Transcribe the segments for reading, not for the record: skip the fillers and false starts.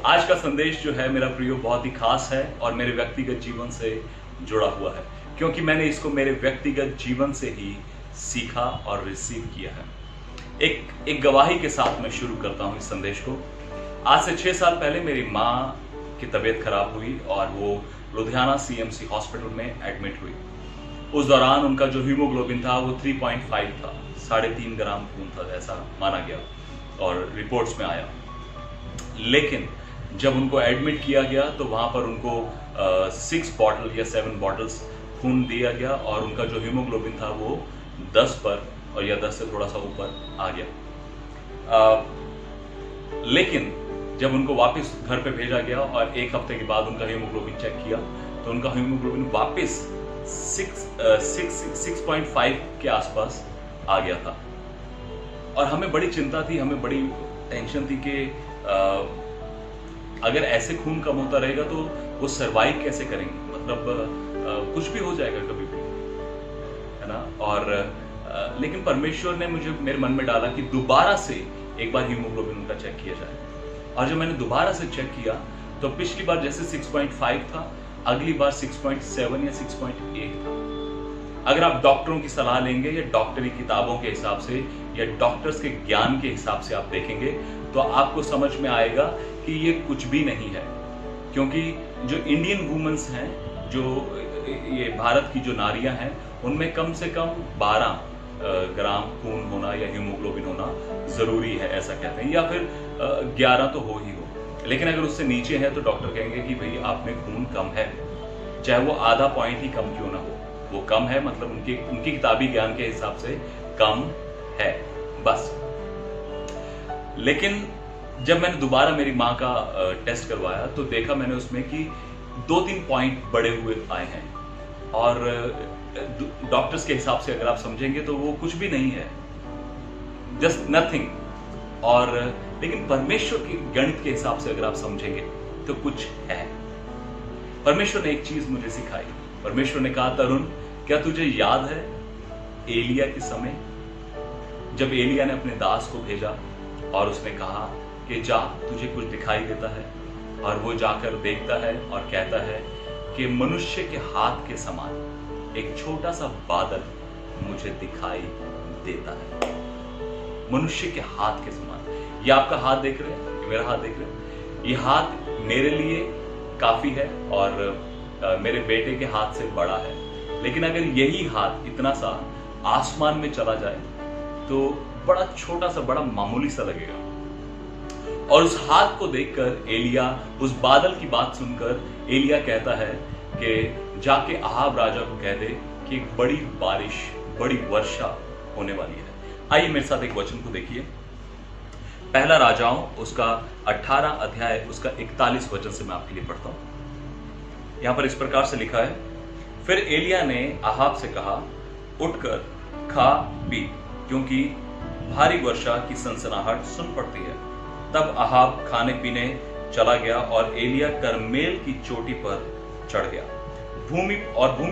आज का संदेश जो है मेरा प्रियो बहुत ही खास है और मेरे व्यक्तिगत जीवन से जुड़ा हुआ है, क्योंकि मैंने इसको मेरे व्यक्तिगत जीवन से ही सीखा और रिसीव किया है। एक गवाही के साथ मैं शुरू करता हूं इस संदेश को। आज से 6 साल पहले मेरी माँ की तबीयत खराब हुई और वो लुधियाना सीएमसी हॉस्पिटल में एडमिट हुई। उस दौरान उनका जो हीमोग्लोबिन था वो 3.5 था, 3.5 ग्राम खून था ऐसा माना गया और रिपोर्ट्स में आया। लेकिन जब उनको एडमिट किया गया तो वहां पर उनको 6 बॉटल या 7 बॉटल्स खून दिया गया और उनका जो हीमोग्लोबिन था वो 10 पर और या 10 से थोड़ा सा ऊपर आ गया। लेकिन जब उनको वापस घर पे भेजा गया और 1 हफ्ते के बाद उनका हीमोग्लोबिन चेक किया तो उनका हीमोग्लोबिन वापस 6.5 के आसपास आ गया था। और हमें बड़ी चिंता थी, हमें बड़ी टेंशन थी कि अगर ऐसे खून कम होता रहेगा तो वो सर्वाइव कैसे करेंगे, मतलब कुछ भी हो जाएगा कभी भी, है ना। और लेकिन परमेश्वर ने मेरे मन में डाला कि दोबारा से एक बार हीमोग्लोबिन उनका चेक किया जाए। और जब मैंने दोबारा से चेक किया तो पिछली बार जैसे 6.5 था, अगली बार 6.7 या 6.8 था। अगर आप डॉक्टरों की सलाह लेंगे या डॉक्टरी किताबों के हिसाब से या डॉक्टर्स के ज्ञान के हिसाब से आप देखेंगे तो आपको समझ में आएगा कि ये कुछ भी नहीं है। क्योंकि जो इंडियन वुमेन्स हैं, जो ये भारत की जो नारियां हैं, उनमें कम से कम 12 ग्राम खून होना या हीमोग्लोबिन होना जरूरी है, ऐसा कहते हैं, या फिर 11 तो हो ही हो। लेकिन अगर उससे नीचे है तो डॉक्टर कहेंगे कि भाई आप में खून कम है, चाहे वो आधा पॉइंट ही कम क्यों ना हो, वो कम है, मतलब उनकी किताबी ज्ञान के हिसाब से कम है बस। लेकिन जब मैंने दोबारा मेरी माँ का टेस्ट करवाया तो देखा मैंने उसमें कि 2-3 पॉइंट बढ़े हुए आए हैं और डॉक्टर्स के हिसाब से अगर आप समझेंगे तो वो कुछ भी नहीं है, जस्ट नथिंग। और लेकिन परमेश्वर के गणित के हिसाब से अगर आप समझेंगे तो कुछ है। परमेश्वर ने एक चीज मुझे सिखाई। परमेश्वर ने कहा, तरुण क्या तुझे याद है एलिया के समय, जब एलिया ने अपने दास को भेजा और उसने कहा कि जा तुझे कुछ दिखाई देता है, और वो जाकर देखता है और कहता है कि मनुष्य के हाथ के समान एक छोटा सा बादल मुझे दिखाई देता है। मनुष्य के हाथ के समान। ये आपका हाथ देख रहे हैं, ये मेरा हाथ देख रहे हैं, ये हाथ मेरे लिए काफी है और मेरे बेटे के हाथ से बड़ा है। लेकिन अगर यही हाथ इतना सा आसमान में चला जाए तो बड़ा छोटा सा, बड़ा मामूली सा लगेगा। और उस हाथ को देखकर एलिया, उस बादल की बात सुनकर एलिया कहता है कि जाके अहाब राजा को कह दे कि एक बड़ी बारिश, बड़ी वर्षा होने वाली है। आइए मेरे साथ एक वचन को देखिए। पहला राजाओं उसका 18 अध्याय उसका 41 वचन से मैं आपके लिए पढ़ता हूं। यहां पर इस प्रकार से लिखा है, फिर एलिया ने अहाब से कहा, उठकर खा पी, क्योंकि भारी वर्षा की सनसनाहट सुन पड़ती है। तब अहाब खाने पीने चला गया और एलिया करमेल की चोटी पर चढ़ गया, भूमि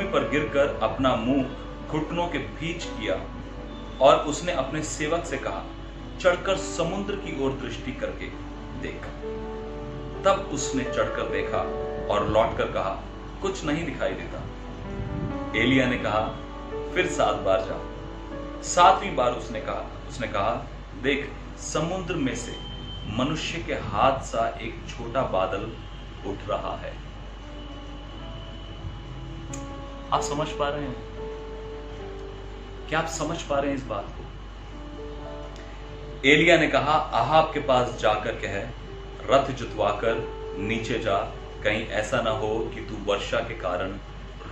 पर गिरकर अपना मुंह घुटनों के बीच किया और उसने अपने सेवक से कहा, चढ़कर समुद्र की ओर दृष्टि करके देख। तब उसने चढ़कर देखा और लौटकर कहा, कुछ नहीं दिखाई देता। एलिया ने कहा, फिर 7 बार जा। 7वीं बार उसने कहा, देख समुद्र में से मनुष्य के हाथ सा एक छोटा बादल उठ रहा है। आप समझ पा रहे हैं? क्या आप समझ पा रहे हैं इस बात को? एलिया ने कहा, अहाब के पास जाकर कह, रथ जुतवाकर नीचे जा, कहीं ऐसा ना हो कि तू वर्षा के कारण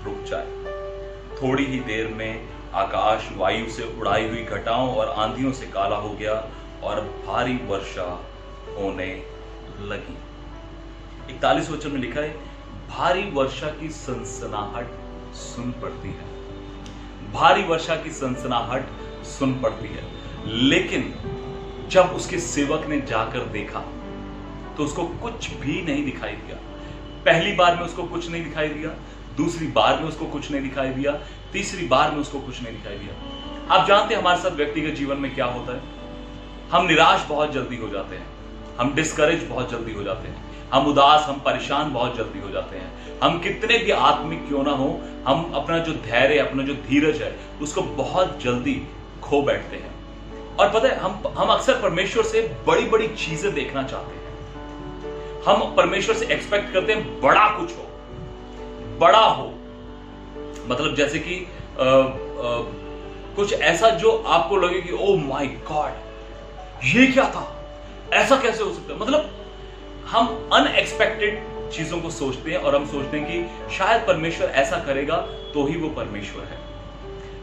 रुक जाए। थोड़ी ही देर में आकाश वायु से उड़ाई हुई घटाओं और आंधियों से काला हो गया और भारी वर्षा होने लगी। 41 वचन में लिखा है, भारी वर्षा की सनसनाहट सुन पड़ती है। भारी वर्षा की सनसनाहट सुन पड़ती है। लेकिन जब उसके सेवक ने जाकर देखा तो उसको कुछ भी नहीं दिखाई दिया। पहली बार में उसको कुछ नहीं दिखाई दिया, दूसरी बार में उसको कुछ नहीं दिखाई दिया, तीसरी बार में उसको कुछ नहीं दिखाई दिया। आप जानते हैं हमारे साथ व्यक्तिगत जीवन में क्या होता है? हम निराश बहुत जल्दी हो जाते हैं, हम डिस्करेज बहुत जल्दी हो जाते हैं, हम उदास, हम परेशान बहुत जल्दी हो जाते हैं। हम कितने भी आत्मिक क्यों ना हो, हम अपना जो धैर्य, अपना जो धीरज है, उसको बहुत जल्दी खो बैठते हैं। और पता है, हम अक्सर परमेश्वर से बड़ी बड़ी चीजें देखना चाहते हैं। हम परमेश्वर से एक्सपेक्ट करते हैं बड़ा कुछ हो, बड़ा हो, मतलब जैसे कि कुछ ऐसा जो आपको लगे कि ओ माय गॉड, ये क्या था, ऐसा कैसे हो सकता है। मतलब हम अनएक्सपेक्टेड चीजों को सोचते हैं और हम सोचते हैं कि शायद परमेश्वर ऐसा करेगा तो ही वो परमेश्वर है,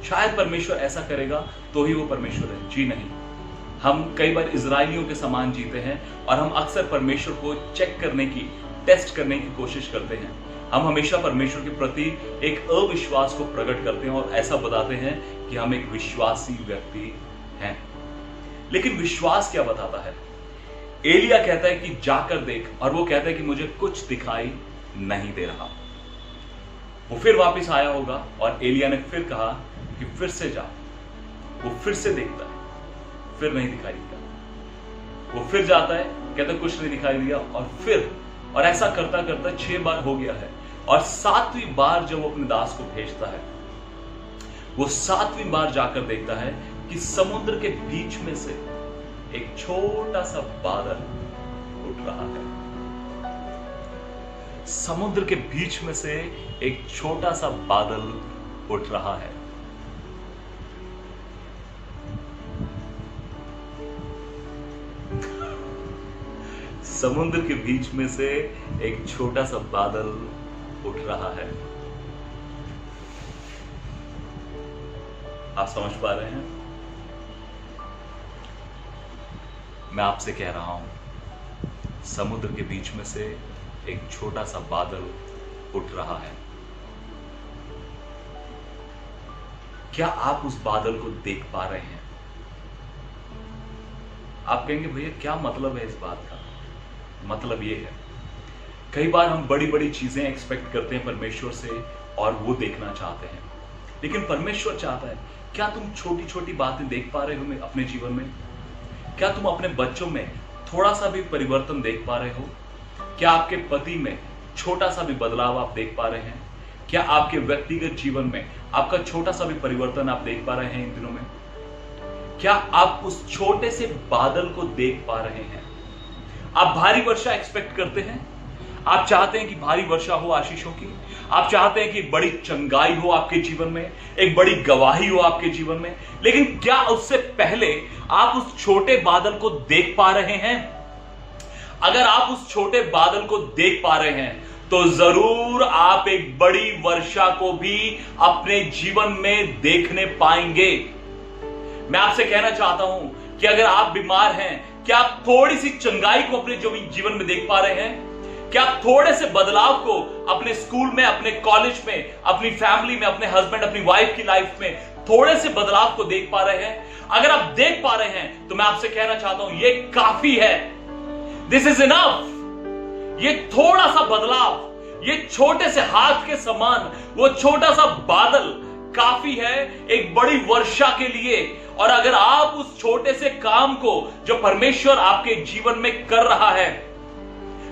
शायद परमेश्वर ऐसा करेगा तो ही वो परमेश्वर है। जी नहीं, हम कई बार इजरायलियों के समान जीते हैं और हम अक्सर परमेश्वर को चेक करने की, टेस्ट करने की कोशिश करते हैं। हम हमेशा परमेश्वर के प्रति एक अविश्वास को प्रकट करते हैं और ऐसा बताते हैं कि हम एक विश्वासी व्यक्ति हैं। लेकिन विश्वास क्या बताता है? एलिया कहता है कि जाकर देख, और वो कहता है कि मुझे कुछ दिखाई नहीं दे रहा। वो फिर वापस आया होगा और एलिया ने फिर कहा कि फिर से जा। वो फिर से देखता है, फिर नहीं दिखाई दिया। वो फिर जाता है, कहता है कुछ नहीं दिखाई दिया, और ऐसा करता करता 6 बार हो गया है। और 7वीं बार जब वो अपने दास को भेजता है, वो 7वीं बार जाकर देखता है कि समुद्र के बीच में से एक छोटा सा बादल उठ रहा है। समुद्र के बीच में से एक छोटा सा बादल उठ रहा है। समुद्र के बीच में से एक छोटा सा बादल उठ रहा है। आप समझ पा रहे हैं? मैं आपसे कह रहा हूं, समुद्र के बीच में से एक छोटा सा बादल उठ रहा है। क्या आप उस बादल को देख पा रहे हैं? आप कहेंगे भैया क्या मतलब है इस बात का? मतलब ये है, कई बार हम बड़ी बड़ी चीजें एक्सपेक्ट करते हैं परमेश्वर से और वो देखना चाहते हैं, लेकिन परमेश्वर चाहता है, क्या तुम छोटी छोटी बातें देख पा रहे हो अपने जीवन में? क्या तुम अपने बच्चों में थोड़ा सा भी परिवर्तन देख पा रहे हो? क्या आपके पति में छोटा सा भी बदलाव आप देख पा रहे हैं? क्या आपके व्यक्तिगत जीवन में आपका छोटा सा भी परिवर्तन आप देख पा रहे हैं इन दिनों में? क्या आप उस छोटे से बादल को देख पा रहे हैं? आप भारी वर्षा एक्सपेक्ट करते हैं, आप चाहते हैं कि भारी वर्षा हो आशीषों की, आप चाहते हैं कि बड़ी चंगाई हो आपके जीवन में, एक बड़ी गवाही हो आपके जीवन में, लेकिन क्या उससे पहले आप उस छोटे बादल को देख पा रहे हैं? अगर आप उस छोटे बादल को देख पा रहे हैं तो जरूर आप एक बड़ी वर्षा को भी अपने जीवन में देखने पाएंगे। मैं आपसे कहना चाहता हूं कि अगर आप बीमार हैं, क्या आप थोड़ी सी चंगाई को अपने जीवन में देख पा रहे हैं? क्या आप थोड़े से बदलाव को अपने स्कूल में, अपने कॉलेज में, अपनी फैमिली में, अपने हस्बैंड, अपनी वाइफ की लाइफ में थोड़े से बदलाव को देख पा रहे हैं? अगर आप देख पा रहे हैं तो मैं आपसे कहना चाहता हूं ये काफी है। This is enough. ये थोड़ा सा बदलाव, ये छोटे से हाथ के समान वो छोटा सा बादल काफी है एक बड़ी वर्षा के लिए। और अगर आप उस छोटे से काम को जो परमेश्वर आपके जीवन में कर रहा है,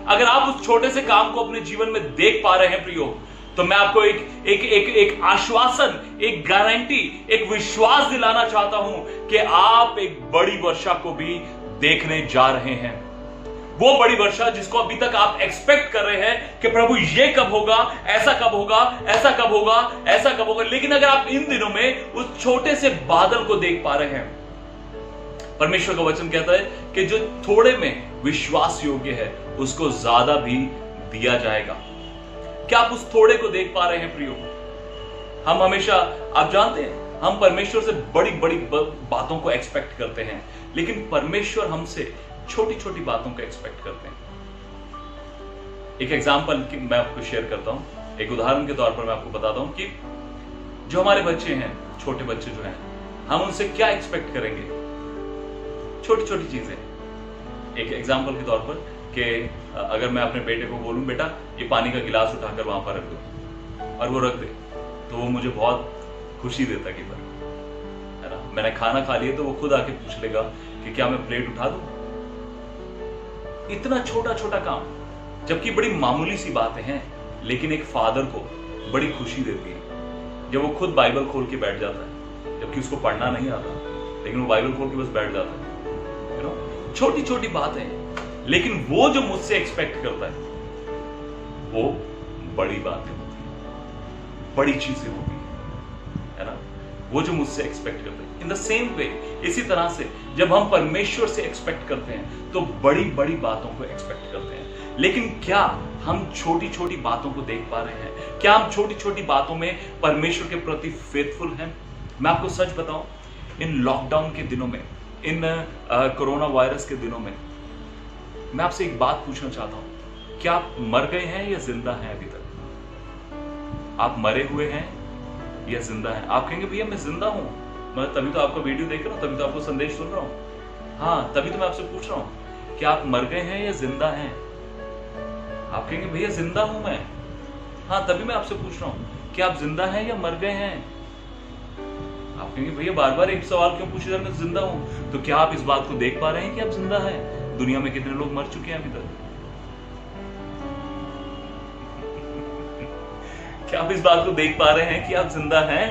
अगर आप उस छोटे से काम को अपने जीवन में देख पा रहे हैं प्रियो, तो मैं आपको एक आश्वासन, एक गारंटी, एक विश्वास दिलाना चाहता हूं कि आप एक बड़ी वर्षा को भी देखने जा रहे हैं। वो बड़ी वर्षा जिसको अभी तक आप एक्सपेक्ट कर रहे हैं कि प्रभु ये कब होगा, ऐसा कब होगा, ऐसा कब होगा, ऐसा कब होगा, लेकिन अगर आप इन दिनों में उस छोटे से बादल को देख पा रहे हैं, परमेश्वर का वचन कहता है कि जो थोड़े में विश्वास योग्य है उसको ज्यादा भी दिया जाएगा। क्या आप उस थोड़े को देख पा रहे हैं प्रियो? हम हमेशा, आप जानते हैं, हम परमेश्वर से बड़ी बड़ी बातों को एक्सपेक्ट करते हैं, लेकिन परमेश्वर हमसे छोटी छोटी बातों को एक्सपेक्ट करते हैं। एक एग्जांपल की मैं आपको शेयर करता हूं, एक उदाहरण के तौर पर मैं आपको बताता हूं कि जो हमारे बच्चे हैं, छोटे बच्चे जो हैं, हम उनसे क्या एक्सपेक्ट करेंगे? छोटी छोटी चीजें। एक एग्जांपल के तौर पर कि अगर मैं अपने बेटे को बोलूं, बेटा ये पानी का गिलास उठाकर वहां पर रख दो, और वो रख दे, तो वो मुझे बहुत खुशी देता कि है ना, मैंने खाना खा लिया तो वो खुद आके पूछ लेगा कि क्या मैं प्लेट उठा दूं? इतना छोटा छोटा काम, जबकि बड़ी मामूली सी बातें हैं, लेकिन एक फादर को बड़ी खुशी देती है जब वो खुद बाइबल खोल के बैठ जाता है, जबकि उसको पढ़ना नहीं आता, लेकिन वो बाइबल खोल के बस बैठ जाता है। यू नो, छोटी छोटी बातें हैं, लेकिन वो जो मुझसे एक्सपेक्ट करता है वो बड़ी बातें होती है, बड़ी चीजें होती है ना, वो जो मुझसे एक्सपेक्ट करते हैं। इन द सेम वे, इसी तरह से जब हम परमेश्वर से एक्सपेक्ट करते हैं तो बड़ी बड़ी बातों को एक्सपेक्ट करते हैं। लेकिन क्या हम छोटी छोटी बातों को देख पा रहे हैं? क्या हम छोटी छोटी बातों में परमेश्वर के प्रति फेथफुल हैं? मैं आपको सच बताऊं, इन लॉकडाउन के दिनों में, इन कोरोना वायरस के दिनों में, मैं आपसे एक बात पूछना चाहता हूं, क्या आप मर गए हैं या जिंदा हैं अभी तक? आप मरे हुए हैं या जिंदा हैं? आप कहेंगे भैया मैं जिंदा हूं, मैं तभी तो आपका वीडियो देख रहा हूं, तभी तो आपको संदेश सुन रहा हूं। हाँ, तभी तो मैं आपसे पूछ रहा हूं, क्या आप मर गए हैं या जिंदा हैं? आप कहेंगे भैया जिंदा हूं मैं। हाँ, तभी मैं आपसे पूछ रहा हूं, क्या आप जिंदा हैं या मर गए हैं? आप कहेंगे भैया बार बार एक सवाल क्यों पूछे जा रहे, मैं जिंदा हूं। तो क्या आप इस बात को देख पा रहे हैं कि आप जिंदा हैं? दुनिया में कितने लोग मर चुके हैं अभी तक? क्या आप इस बात को देख पा रहे हैं कि आप जिंदा हैं?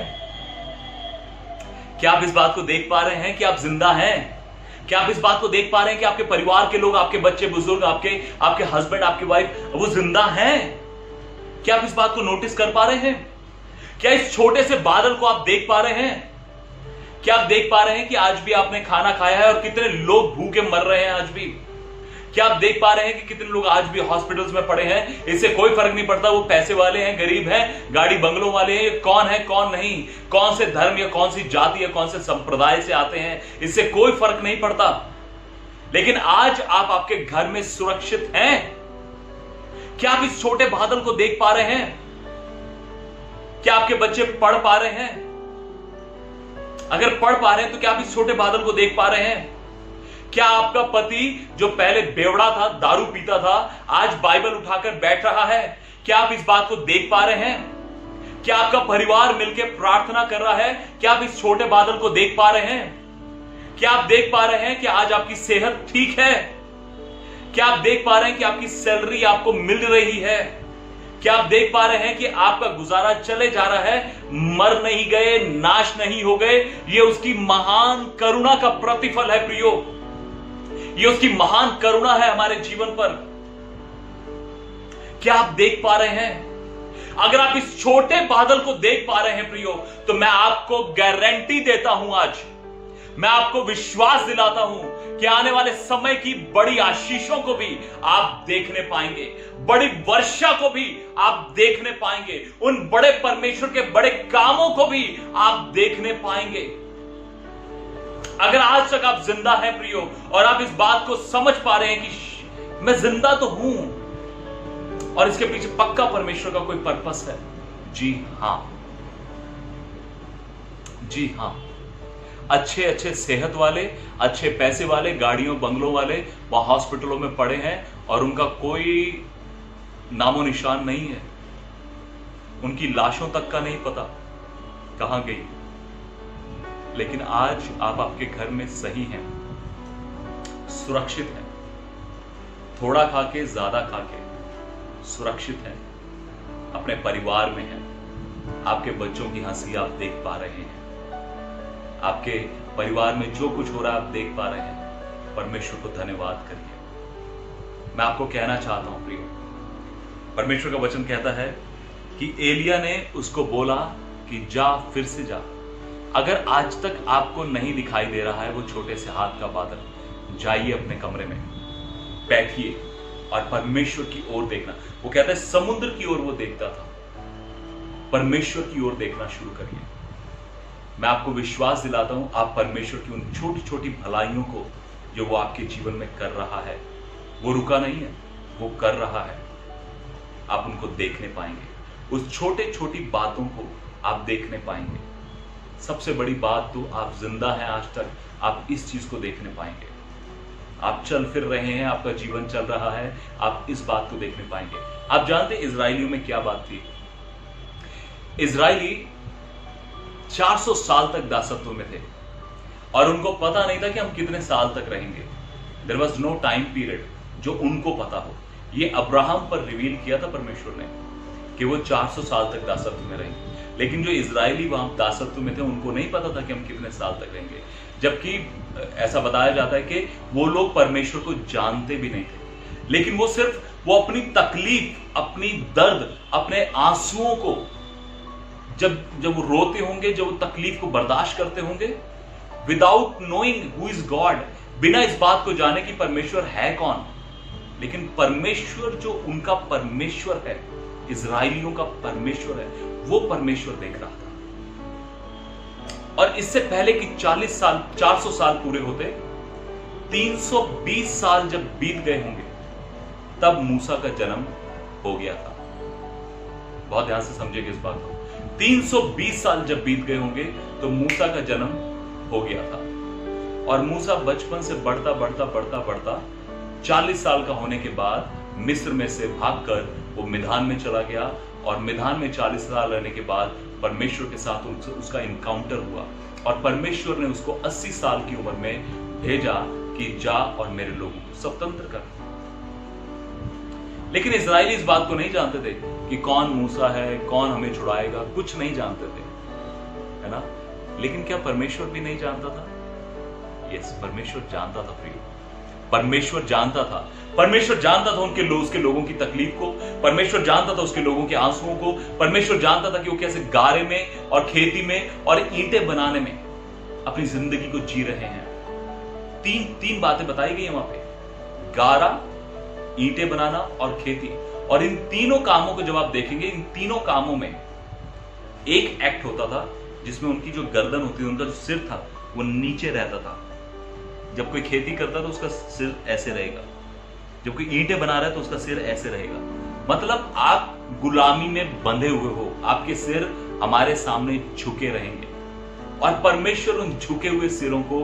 क्या आप इस बात को देख पा रहे हैं कि आप जिंदा हैं? क्या आप इस बात को देख पा रहे हैं कि आपके परिवार के लोग, आपके बच्चे बुजुर्ग, आपके हस्बैंड, आपकी वाइफ, वो जिंदा हैं? क्या आप इस बात को नोटिस कर पा रहे हैं? क्या इस छोटे से बादल को आप देख पा रहे हैं? क्या आप देख पा रहे हैं कि आज भी आपने खाना खाया है और कितने लोग भूखे मर रहे हैं आज भी? क्या आप देख पा रहे हैं कि कितने लोग आज भी हॉस्पिटल्स में पड़े हैं? इससे कोई फर्क नहीं पड़ता वो पैसे वाले हैं, गरीब हैं, गाड़ी बंगलों वाले हैं, कौन है कौन नहीं, कौन से धर्म या कौन सी जाति या कौन से संप्रदाय से आते हैं, इससे कोई फर्क नहीं पड़ता। लेकिन आज आप आपके घर में सुरक्षित हैं। क्या आप इस छोटे बादल को देख पा रहे हैं? क्या आपके बच्चे पढ़ पा रहे हैं? अगर पढ़ पा रहे हैं तो क्या आप इस छोटे बादल को देख पा रहे हैं? क्या आपका पति जो पहले बेवड़ा था, दारू पीता था, आज बाइबल उठाकर बैठ रहा है? क्या आप इस बात को देख पा रहे हैं? क्या आपका परिवार मिलकर प्रार्थना कर रहा है? क्या आप इस छोटे बादल को देख पा रहे हैं? क्या आप देख पा रहे हैं कि आज आपकी सेहत ठीक है? क्या आप देख पा रहे हैं कि आपकी सैलरी आपको मिल रही है? क्या आप देख पा रहे हैं कि आपका गुजारा चले जा रहा है, मर नहीं गए, नाश नहीं हो गए? ये उसकी महान करुणा का प्रतिफल है प्रियो, ये उसकी महान करुणा है हमारे जीवन पर। क्या आप देख पा रहे हैं? अगर आप इस छोटे बादल को देख पा रहे हैं प्रियो, तो मैं आपको गारंटी देता हूं, आज मैं आपको विश्वास दिलाता हूं कि आने वाले समय की बड़ी आशीषों को भी आप देखने पाएंगे, बड़ी वर्षा को भी आप देखने पाएंगे, उन बड़े परमेश्वर के बड़े कामों को भी आप देखने पाएंगे। अगर आज तक आप जिंदा हैं प्रियो, और आप इस बात को समझ पा रहे हैं कि मैं जिंदा तो हूं और इसके पीछे पक्का परमेश्वर का कोई पर्पस है, जी हां, जी हां। अच्छे अच्छे सेहत वाले, अच्छे पैसे वाले, गाड़ियों बंगलों वाले वहां हॉस्पिटलों में पड़े हैं और उनका कोई नामो निशान नहीं है, उनकी लाशों तक का नहीं पता कहां गई। लेकिन आज आप आपके घर में सही हैं, सुरक्षित हैं, थोड़ा खा के ज्यादा खा के सुरक्षित हैं, अपने परिवार में हैं, आपके बच्चों की हंसी आप देख पा रहे हैं, आपके परिवार में जो कुछ हो रहा है आप देख पा रहे हैं। परमेश्वर को धन्यवाद करिए। मैं आपको कहना चाहता हूं प्रियो, परमेश्वर का वचन कहता है कि एलिया ने उसको बोला कि जा, फिर से जा। अगर आज तक आपको नहीं दिखाई दे रहा है वो छोटे से हाथ का बादल, जाइए अपने कमरे में, बैठिए और परमेश्वर की ओर देखना। वो कहता है समुद्र की ओर वो देखता था, परमेश्वर की ओर देखना शुरू करिए। मैं आपको विश्वास दिलाता हूं, आप परमेश्वर की उन छोटी छोटी भलाइयों को जो वो आपके जीवन में कर रहा है, वो रुका नहीं है, वो कर रहा है, आप उनको देखने पाएंगे। उस छोटे छोटी बातों को आप देखने पाएंगे। सबसे बड़ी बात तो आप जिंदा हैं आज तक, आप इस चीज को देखने पाएंगे। आप चल फिर रहे हैं, आपका जीवन चल रहा है, आप इस बात को देखने पाएंगे। आप जानते हैं इजराइलियों में क्या बात थी? इजराइली 400 साल तक दासत्व में थे और उनको पता नहीं था कि हम कितने साल तक रहेंगे। There was no time period जो उनको पता हो, ये अब्राहम पर रिवील किया था परमेश्वर ने कि वो 400 साल तक दासत्व में रहेंगे। लेकिन जो इजरायली वहां दासत्व में थे उनको नहीं पता था कि हम कितने साल तक रहेंगे, जबकि ऐसा बताया जाता है कि वो लोग परमेश्वर को जानते भी नहीं थे। लेकिन वो अपनी तकलीफ, अपनी दर्द, अपने आंसुओं को जब वो रोते होंगे, जब वो तकलीफ को बर्दाश्त करते होंगे, without knowing who is God, बिना इस बात को जाने कि परमेश्वर है कौन, लेकिन परमेश्वर जो उनका परमेश्वर है, इजराइलियों का परमेश्वर है, वो परमेश्वर देख रहा था। और इससे पहले कि 400 साल पूरे होते, 320 साल जब बीत गए होंगे, तब मूसा का जन्म हो गया था। बहुत ध्यान से समझिएगा इस बात को। 320 साल जब बीत गए होंगे तो मूसा का जन्म हो गया था। और मूसा बचपन से बढ़ता 40 साल का होने के बाद मिस्र में से भागकर वो मिधान में चला गया। और मिधान में 40 साल रहने के बाद परमेश्वर के साथ उसका इनकाउंटर हुआ और परमेश्वर ने उसको 80 साल की उम्र में भेजा कि जा और मेरे लोगों को स्वतंत्र कर। लेकिन इजराइली इस बात को नहीं जानते थे कि कौन मूसा है, कौन हमें छुड़ाएगा, कुछ नहीं जानते थे, है ना। लेकिन क्या परमेश्वर भी नहीं जानता था? यस, परमेश्वर जानता था प्रिय। परमेश्वर जानता था। परमेश्वर जानता था उसके लोगों की तकलीफ को। परमेश्वर जानता था उसके लोगों के आंसुओं को। परमेश्वर जानता था कि वो कैसे गारे में और खेती में और ईंटें बनाने में अपनी जिंदगी को जी रहे हैं। तीन बातें बताई गई वहां पे, गारा, ईंटें बनाना और खेती। और इन तीनों कामों को जब आप देखेंगे, इन तीनों कामों में एक एक्ट होता था जिसमें उनकी जो गर्दन होती थी, उनका जो सिर था वो नीचे रहता था। जब कोई खेती करता तो उसका सिर ऐसे रहेगा, जब कोई ईंटें बना रहा है तो उसका सिर ऐसे रहेगा। मतलब आप गुलामी में बंधे हुए हो, आपके सिर हमारे सामने झुके रहेंगे। और परमेश्वर उन झुके हुए सिरों को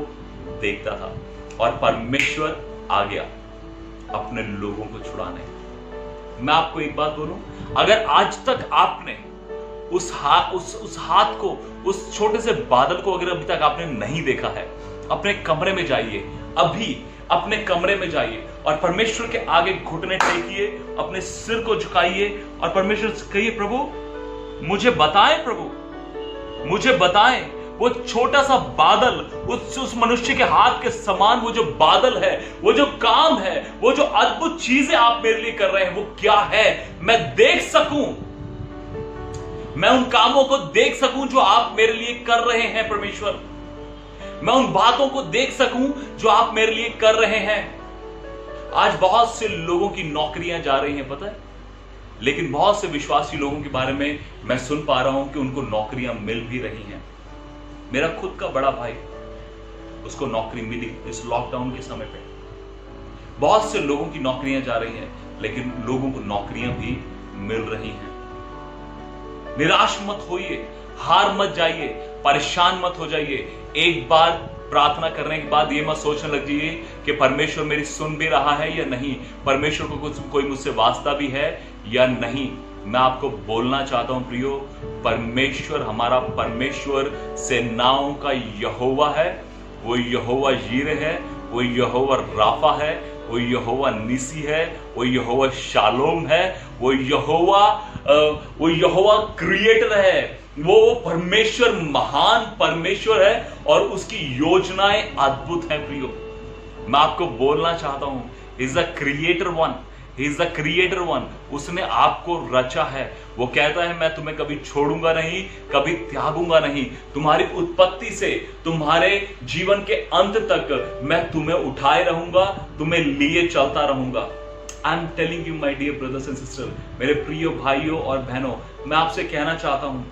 देखता था और परमेश्वर आ गया अपने लोगों को छुड़ाने। मैं आपको एक बात बोलूं, अगर आज तक आपने उस हाथ को, उस छोटे से बादल को अगर अभी तक आपने नहीं देखा है, अपने कमरे में जाइए, अभी अपने कमरे में जाइए और परमेश्वर के आगे घुटने टेकिए, अपने सिर को झुकाइए और परमेश्वर से कहिए, प्रभु मुझे बताएं, प्रभु मुझे बताएं। वो छोटा सा बादल, उस मनुष्य के हाथ के समान वो जो बादल है, वो जो काम है, वो जो अद्भुत चीजें आप मेरे लिए कर रहे हैं, वो क्या है, मैं देख सकूं, मैं उन कामों को देख सकूं जो आप मेरे लिए कर रहे हैं परमेश्वर। मैं उन बातों को देख सकूं जो आप मेरे लिए कर रहे हैं। आज बहुत से लोगों की नौकरियां जा रही हैं, पता है, लेकिन बहुत से विश्वासी लोगों के बारे में मैं सुन पा रहा हूं कि उनको नौकरियां मिल भी रही हैं। मेरा खुद का बड़ा भाई, उसको नौकरी मिली इस लॉकडाउन के समय पे। बहुत से लोगों की नौकरियां जा रही हैं, लेकिन लोगों को नौकरियां भी मिल रही हैं। निराश मत होइए, हार मत जाइए, परेशान मत हो जाइए। एक बार प्रार्थना करने के बाद ये मत सोचने लग जाइए कि परमेश्वर मेरी सुन भी रहा है या नहीं, परमेश्वर को कोई मुझसे वास्ता भी है या नहीं। मैं आपको बोलना चाहता हूं प्रियो, परमेश्वर, हमारा परमेश्वर सेनाओं का यहोवा है। वो यहोवा यीरे है, वो यहोवा राफा है, वो यहोवा निसी है, वो यहोवा शालोम है, वो यहोवा क्रिएटर है। वो परमेश्वर महान परमेश्वर है और उसकी योजनाएं अद्भुत हैं प्रियो। मैं आपको बोलना चाहता हूं, he is the creator one, he is the creator one. उसने आपको रचा है। वो कहता है मैं तुम्हें कभी छोड़ूंगा नहीं, कभी त्यागूंगा नहीं। तुम्हारी उत्पत्ति से तुम्हारे जीवन के अंत तक मैं तुम्हें उठाए रहूंगा, तुम्हें लिए चलता रहूंगा। I am telling you my dear brothers and sister, मेरे प्रिय भाइयों और बहनों, मैं आपसे कहना चाहता हूं,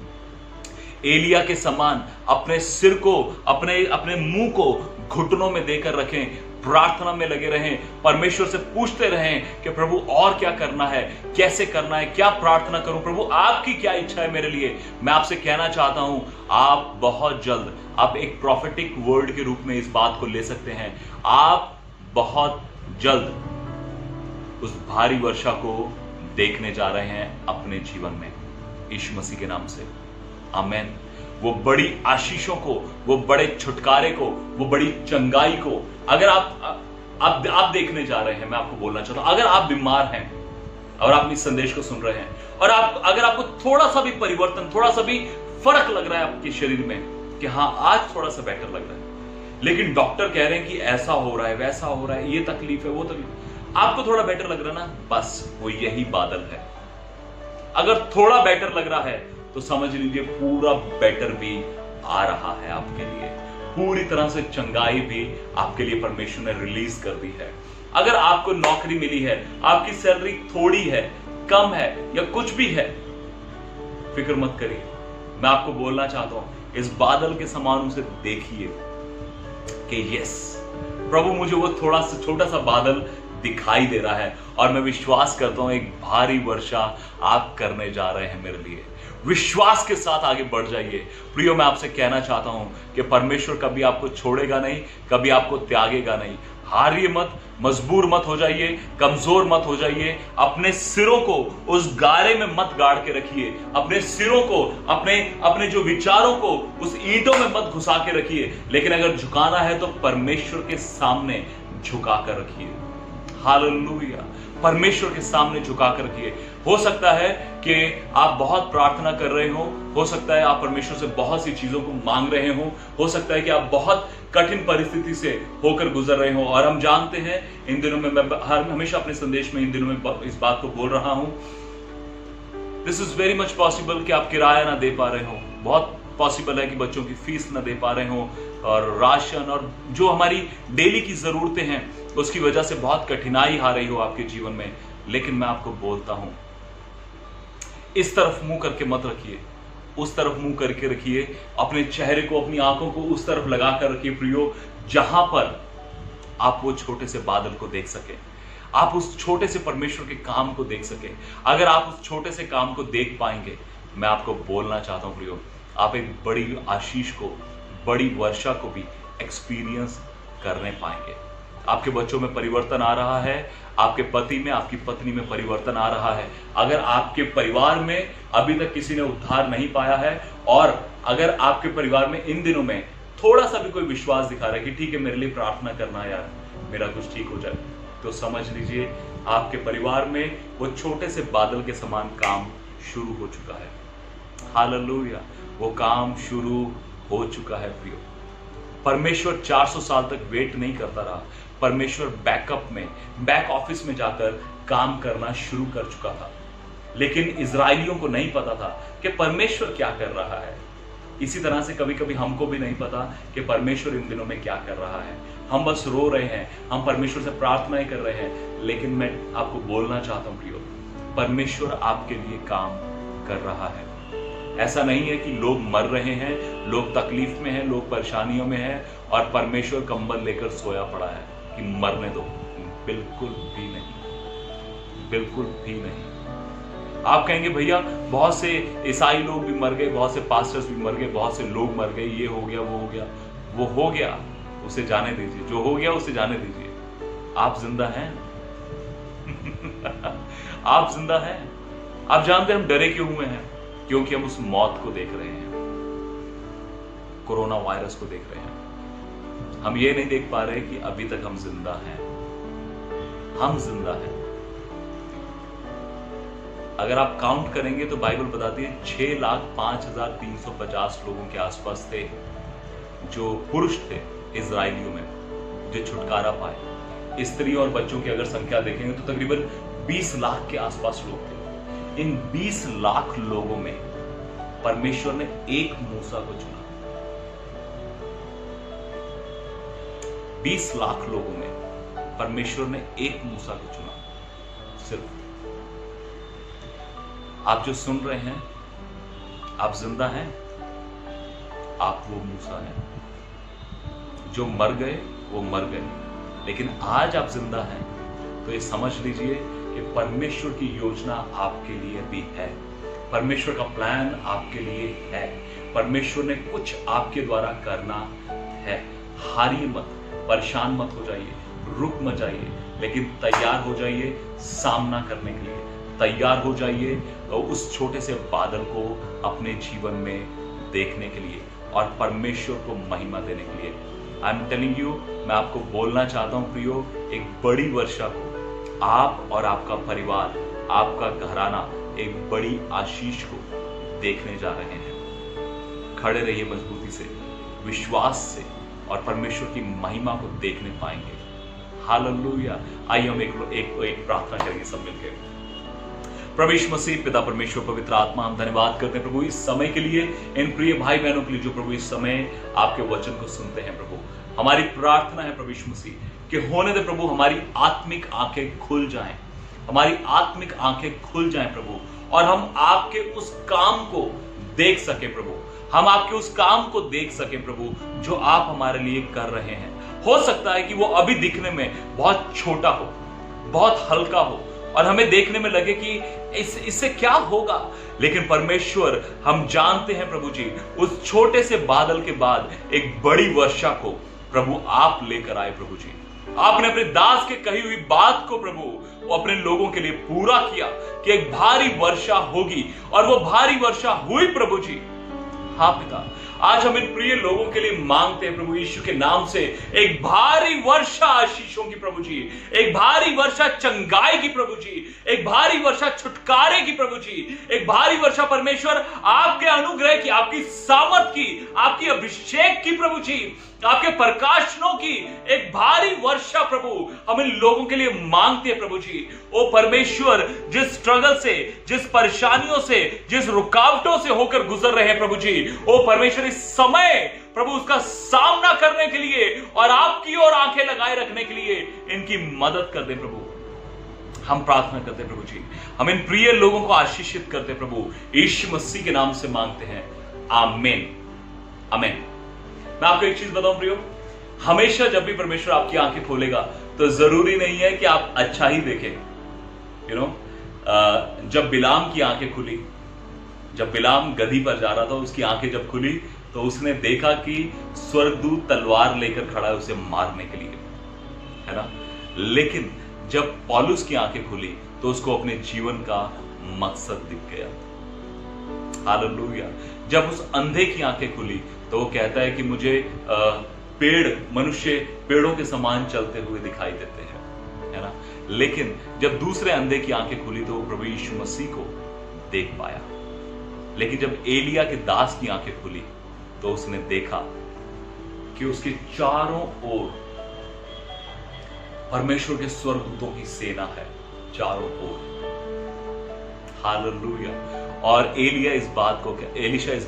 एलिया के समान अपने सिर को, अपने मुंह को घुटनों में देकर रखें, प्रार्थना में लगे रहें, परमेश्वर से पूछते रहें कि प्रभु और क्या करना है, कैसे करना है, क्या प्रार्थना करूं, प्रभु आपकी क्या इच्छा है मेरे लिए। मैं आपसे कहना चाहता हूं, आप बहुत जल्द, आप एक प्रॉफिटिक वर्ड के रूप में इस बात को ले सकते हैं। आप बहुत जल्द उस भारी वर्षा को देखने जा रहे हैं अपने जीवन में, यीशु मसीह के नाम से, आमेन। वो बड़ी आशीषों को, वो बड़े छुटकारे को, वो बड़ी चंगाई को अगर आप देखने जा रहे हैं, मैं आपको बोलना चाहता हूं, अगर आप बीमार हैं, और आप इस संदेश को सुन रहे हैं और आप अगर आपको थोड़ा सा भी परिवर्तन, थोड़ा सा भी फर्क लग रहा है आपके शरीर में कि हाँ आज थोड़ा सा बेटर लग रहा है, लेकिन डॉक्टर कह रहे हैं कि ऐसा हो रहा है, वैसा हो रहा है, ये तकलीफ है, वो तकलीफ, आपको थोड़ा बेटर लग रहा है ना, बस वो यही बादल है। अगर थोड़ा बेटर लग रहा है तो समझ लीजिए पूरा बेटर भी आ रहा है आपके लिए, पूरी तरह से चंगाई भी आपके लिए परमेश्वर ने रिलीज कर दी है। अगर आपको नौकरी मिली है, आपकी सैलरी थोड़ी है, कम है या कुछ भी है, फिक्र मत करिए। मैं आपको बोलना चाहता हूं, इस बादल के समान उसे देखिए कि यस प्रभु, मुझे वो थोड़ा सा छोटा सा बादल दिखाई दे रहा है और मैं विश्वास करता हूं एक भारी वर्षा आप करने जा रहे हैं मेरे लिए। विश्वास के साथ आगे बढ़ जाइए। प्रियो, मैं आपसे कहना चाहता हूं कि परमेश्वर कभी आपको छोड़ेगा नहीं, कभी आपको त्यागेगा नहीं। हारिए मत, मजबूर मत हो जाइए, कमजोर मत हो जाइए। अपने सिरों को उस गारे में मत गाड़ के रखिए, अपने सिरों को, अपने जो विचारों को उस ईंटों में मत घुसा के रखिए, लेकिन अगर झुकाना है तो परमेश्वर के सामने झुका कर रखिए। हालेलुया, परमेश्वर के सामने झुका कर रखिए। हो सकता है कि आप बहुत प्रार्थना कर रहे हो सकता है आप परमेश्वर से बहुत सी चीजों को मांग रहे हो सकता है कि आप बहुत कठिन परिस्थिति से होकर गुजर रहे हो, और हम जानते हैं इन दिनों में, मैं हमेशा अपने संदेश में इन दिनों में इस बात को बोल रहा हूं, this is very much possible कि आप किराया ना दे पा रहे हो, बहुत पॉसिबल है कि बच्चों की फीस ना दे पा रहे हो, और राशन और जो हमारी डेली की जरूरतें हैं उसकी वजह से बहुत कठिनाई आ रही हो आपके जीवन में। लेकिन मैं आपको बोलता हूं, इस तरफ मुंह करके मत रखिए, उस तरफ मुंह करके रखिए। अपने चेहरे को, अपनी आंखों को उस तरफ लगा कर रखिए प्रियो, जहां पर आप वो छोटे से बादल को देख सके, आप उस छोटे से परमेश्वर के काम को देख सके। अगर आप उस छोटे से काम को देख पाएंगे, मैं आपको बोलना चाहता हूं प्रियो, आप एक बड़ी आशीष को, बड़ी वर्षा को भी एक्सपीरियंस करने पाएंगे। आपके बच्चों में परिवर्तन आ रहा है, आपके पति में, आपकी पत्नी में परिवर्तन आ रहा है। अगर आपके परिवार में अभी तक किसी ने उद्धार नहीं पाया है, और अगर आपके परिवार में इन दिनों में थोड़ा सा भी कोई विश्वास दिखा रहा है कि ठीक है मेरे लिए प्रार्थना करना यार, मेरा कुछ ठीक हो जाए, तो समझ लीजिए आपके परिवार में वो छोटे से बादल के समान काम शुरू हो चुका है। हालेलुया, वो काम शुरू हो चुका है प्रियो। परमेश्वर 400 साल तक वेट नहीं करता रहा, परमेश्वर बैकअप में, बैक ऑफिस में जाकर काम करना शुरू कर चुका था। लेकिन इजराइलियों को नहीं पता था कि परमेश्वर क्या कर रहा है। इसी तरह से कभी कभी हमको भी नहीं पता कि परमेश्वर इन दिनों में क्या कर रहा है। हम बस रो रहे हैं, हम परमेश्वर से प्रार्थनाएं कर रहे हैं, लेकिन मैं आपको बोलना चाहता हूं प्रियो, परमेश्वर आपके लिए काम कर रहा है। ऐसा नहीं है कि लोग मर रहे हैं, लोग तकलीफ में हैं, लोग परेशानियों में हैं और परमेश्वर कंबल लेकर सोया पड़ा है कि मरने दो। बिल्कुल भी नहीं, बिल्कुल भी नहीं। आप कहेंगे भैया बहुत से ईसाई लोग भी मर गए, बहुत से पास्टर्स भी मर गए, बहुत से लोग मर गए, ये हो गया, वो हो गया। वो हो गया, उसे जाने दीजिए, जो हो गया उसे जाने दीजिए। आप जिंदा हैं। आप जिंदा हैं। आप जानते हैं हम डरे क्यों हुए हैं? क्योंकि हम उस मौत को देख रहे हैं, कोरोना वायरस को देख रहे हैं। हम ये नहीं देख पा रहे कि अभी तक हम जिंदा हैं। हम जिंदा हैं। अगर आप काउंट करेंगे तो बाइबल बताती है 6,05,350 लोगों के आसपास थे जो पुरुष थे इजराइलियों में, जो छुटकारा पाए। स्त्री और बच्चों की अगर संख्या देखेंगे तो तकरीबन 20 लाख के आसपास लोग थे। इन 20 लाख लोगों में परमेश्वर ने एक मूसा को चुना। 20 लाख लोगों में परमेश्वर ने एक मूसा को चुना। सिर्फ आप जो सुन रहे हैं, आप जिंदा हैं, आप वो मूसा हैं। जो मर गए वो मर गए, लेकिन आज आप जिंदा हैं तो ये समझ लीजिए कि परमेश्वर की योजना आपके लिए भी है। परमेश्वर का प्लान आपके लिए है। परमेश्वर ने कुछ आपके द्वारा करना है। हारिए मत, परेशान मत हो जाइए, रुक मत जाइए, लेकिन तैयार हो जाइए सामना करने के लिए। तैयार हो जाइए उस छोटे से बादल को अपने जीवन में देखने के लिए और परमेश्वर को महिमा देने के लिए। आई एम टेलिंग यू, मैं आपको बोलना चाहता हूं प्रियो, एक बड़ी वर्षा को आप और आपका परिवार आपका घराना एक बड़ी आशीष को देखने जा रहे हैं। खड़े रहिए मजबूती से, विश्वास से, और परमेश्वर की महिमा को देखने पाएंगे। हालेलुया। आइए हम एक प्रार्थना करेंगे सब मिलकर। प्रभु यीशु मसीह, पिता परमेश्वर, पवित्र आत्मा, हम धन्यवाद करते हैं प्रभु इस समय के लिए, इन प्रिय भाई बहनों के लिए जो प्रभु इस समय आपके वचन को सुनते हैं। प्रभु हमारी प्रार्थना है प्रभु यीशु मसीह कि होने दे प्रभु हमारी आत्मिक आंखें खुल जाएं, हमारी आत्मिक आंखें खुल जाएं प्रभु, और हम आपके उस काम को देख सके प्रभु, हम आपके उस काम को देख सके प्रभु जो आप हमारे लिए कर रहे हैं। हो सकता है कि वो अभी दिखने में बहुत छोटा हो, बहुत हल्का हो, और हमें देखने में लगे कि इससे क्या होगा, लेकिन परमेश्वर हम जानते हैं प्रभु जी, उस छोटे से बादल के बाद एक बड़ी वर्षा को प्रभु आप लेकर आए। प्रभु जी आपने अपने दास के कही हुई बात को प्रभु वो अपने लोगों के लिए पूरा किया कि एक भारी वर्षा होगी, और वो भारी वर्षा हुई प्रभु जी। हाँ पिता, आज हम इन प्रिय लोगों के लिए मांगते हैं प्रभु यीशु के नाम से एक भारी वर्षा आशीषों की प्रभु जी, एक भारी वर्षा चंगाई की प्रभु जी, एक भारी वर्षा छुटकारे की प्रभु जी, एक भारी वर्षा परमेश्वर आपके अनुग्रह की, आपकी सामर्थ की, आपकी अभिषेक की प्रभु जी, आपके प्रकाशनों की एक भारी वर्षा प्रभु हम इन लोगों के लिए मांगते हैं प्रभु जी। ओ परमेश्वर, जिस स्ट्रगल से, जिस परेशानियों से, जिस रुकावटों से होकर गुजर रहे हैं प्रभु जी, ओ परमेश्वर इस समय प्रभु उसका सामना करने के लिए और आपकी ओर आंखें लगाए रखने के लिए इनकी मदद कर दे प्रभु। हम प्रार्थना करते हैं प्रभु जी, हम इन प्रिय लोगों को आशीषित करते प्रभु, यीशु मसीह के नाम से मांगते हैं, आमीन आमीन। मैं आपको एक चीज बताऊं प्रियो, हमेशा जब भी परमेश्वर आपकी आंखें खोलेगा तो जरूरी नहीं है कि आप अच्छा ही देखें। जब बिलाम की आंखें खुली, जब बिलाम गधी पर जा रहा था, उसकी आंखें जब खुली तो उसने देखा कि स्वर्गदूत तलवार लेकर खड़ा है उसे मारने के लिए, है ना। लेकिन जब पौलुस की आंखें खुली तो उसको अपने जीवन का मकसद दिख गया। हालेलुया। जब उस अंधे की आंखें खुली तो वो कहता है कि मुझे मनुष्य पेड़ों के समान चलते हुए दिखाई देते हैं, है ना। लेकिन जब दूसरे अंधे की आंखें खुली तो वो प्रभु यीशु मसीह को देख पाया। लेकिन जब एलिया के दास की आंखें खुली तो उसने देखा कि उसके चारों ओर परमेश्वर के स्वर्गदूतों की सेना है, चारों ओर। हालेलुया। और एलिशा इस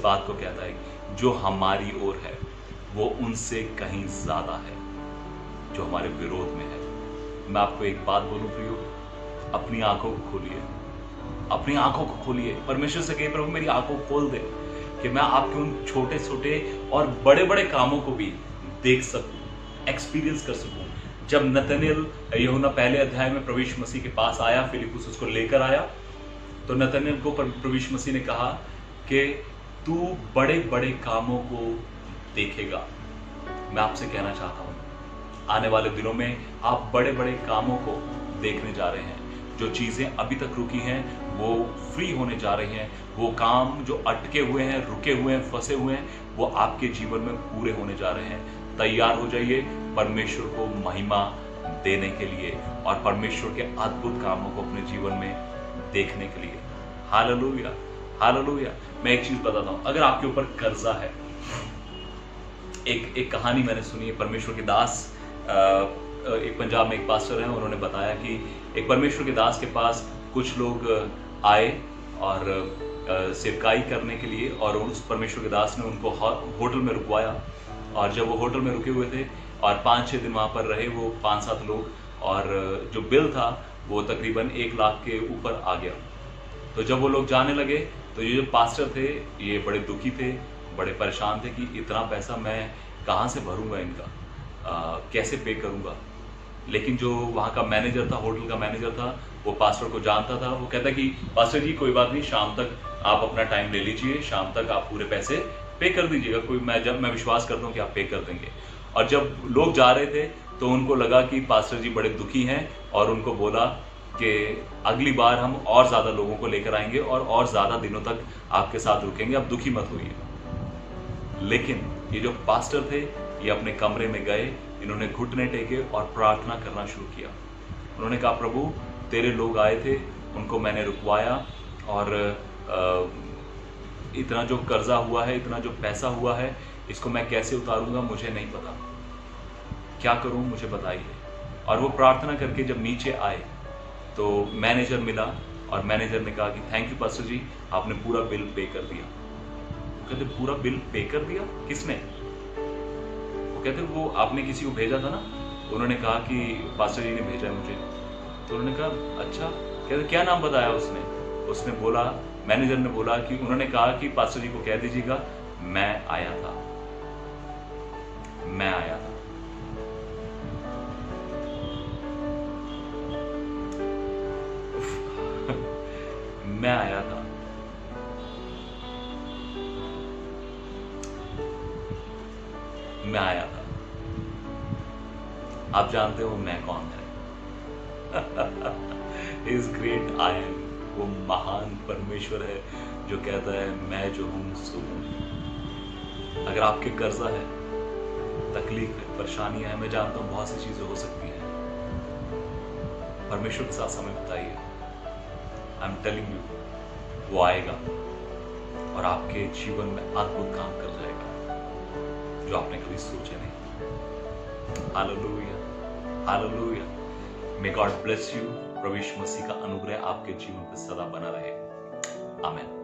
बात को कहता है जो हमारी ओर है वो उनसे कहीं ज्यादा है जो हमारे विरोध में है। मैं आपको एक बात बोलूं प्रियो, अपनी आंखों को खोलिए, अपनी आंखों को खोलिए। परमेश्वर से कहिए, प्रभु मेरी आंखों को खोल दे कि मैं आपके उन छोटे छोटे और बड़े बड़े कामों को भी देख सकूं, एक्सपीरियंस कर सकूं। जब नतनेल यूहन्ना पहले अध्याय में प्रभु यीशु मसीह के पास आया, फिलिप्पुस उसको लेकर आया, तो नतनेल को प्रभु यीशु मसीह ने कहा कि तू बड़े बड़े कामों को देखेगा। मैं आपसे कहना चाहता हूं, आने वाले दिनों में आप बड़े बड़े कामों को देखने जा रहे हैं। जो चीजें अभी तक रुकी हैं वो फ्री होने जा रही हैं। वो काम जो अटके हुए हैं, रुके हुए हैं, फंसे हुए हैं, वो आपके जीवन में पूरे होने जा रहे हैं। तैयार हो जाइए परमेश्वर को महिमा देने के लिए और परमेश्वर के अद्भुत कामों को अपने जीवन में देखने के लिए। Hallelujah, hallelujah. मैं एक चीज बताता हूं, अगर आपके ऊपर कर्जा है, एक कहानी मैंने सुनी है। परमेश्वर के दास, एक पंजाब में एक पास्टर है, उन्होंने बताया कि एक परमेश्वर के दास के पास कुछ लोग आए और सेवकाई करने के लिए, और उस परमेश्वर के दास ने उनको होटल में रुकवाया। और जब वो होटल में रुके हुए थे और 5-6 दिन वहाँ पर रहे वो 5-7 लोग, और जो बिल था वो तकरीबन 1 लाख के ऊपर आ गया। तो जब वो लोग जाने लगे तो ये जो पास्टर थे ये बड़े दुखी थे, बड़े परेशान थे कि इतना पैसा मैं कहाँ से भरूंगा, इनका कैसे पे करूंगा। लेकिन जो वहाँ का मैनेजर था, होटल का मैनेजर था, वो पास्टर को जानता था। वो कहता कि पास्टर जी कोई बात नहीं, शाम तक आप अपना टाइम ले लीजिए, शाम तक आप पूरे पैसे पे कर दीजिएगा, मैं विश्वास करता हूँ कि आप पे कर देंगे। और जब लोग जा रहे थे तो उनको लगा कि पास्टर जी बड़े दुखी हैं, और उनको बोला कि अगली बार हम और ज़्यादा लोगों को लेकर आएंगे और ज़्यादा दिनों तक आपके साथ रुकेंगे, आप दुखी मत होइए। लेकिन ये जो पास्टर थे ये अपने कमरे में गए, इन्होंने घुटने टेके और प्रार्थना करना शुरू किया। उन्होंने कहा, प्रभु तेरे लोग आए थे उनको मैंने रुकवाया और इतना जो कर्जा हुआ है, इतना जो पैसा हुआ है, इसको मैं कैसे उतारूंगा मुझे नहीं पता, क्या करूं मुझे बताइए। और वो प्रार्थना करके जब नीचे आए तो मैनेजर मिला और मैनेजर ने कहा कि थैंक यू पास्टर जी, आपने पूरा बिल पे कर दिया। वो कहते पूरा बिल पे कर दिया? किसने? वो कहते वो आपने किसी को भेजा था ना? उन्होंने कहा कि पास्टर जी ने भेजा है मुझे। तो उन्होंने कहा अच्छा। कहते क्या नाम बताया उसने? उसने बोला, मैनेजर ने बोला कि उन्होंने कहा कि पास्टर जी को कह दीजिएगा मैं आया था, मैं आया था। मैं आया था। मैं आया था। आप जानते हो मैं कौन है? इज ग्रेट आई एम, वो महान परमेश्वर है जो कहता है मैं जो हूं सो हूं। अगर आपके कर्जा है, तकलीफ है, परेशानियां है, मैं जानता हूं बहुत सी चीजें हो सकती हैं, परमेश्वर के साथ समय बिताइए। आई एम टेलिंग यू, वो आएगा और आपके जीवन में अद्भुत काम कर जाएगा जो आपने कभी सोचे नहीं। Hallelujah, hallelujah. May God bless you. प्रभु यीशु मसीह का अनुग्रह आपके जीवन पे सदा बना रहे। आमीन।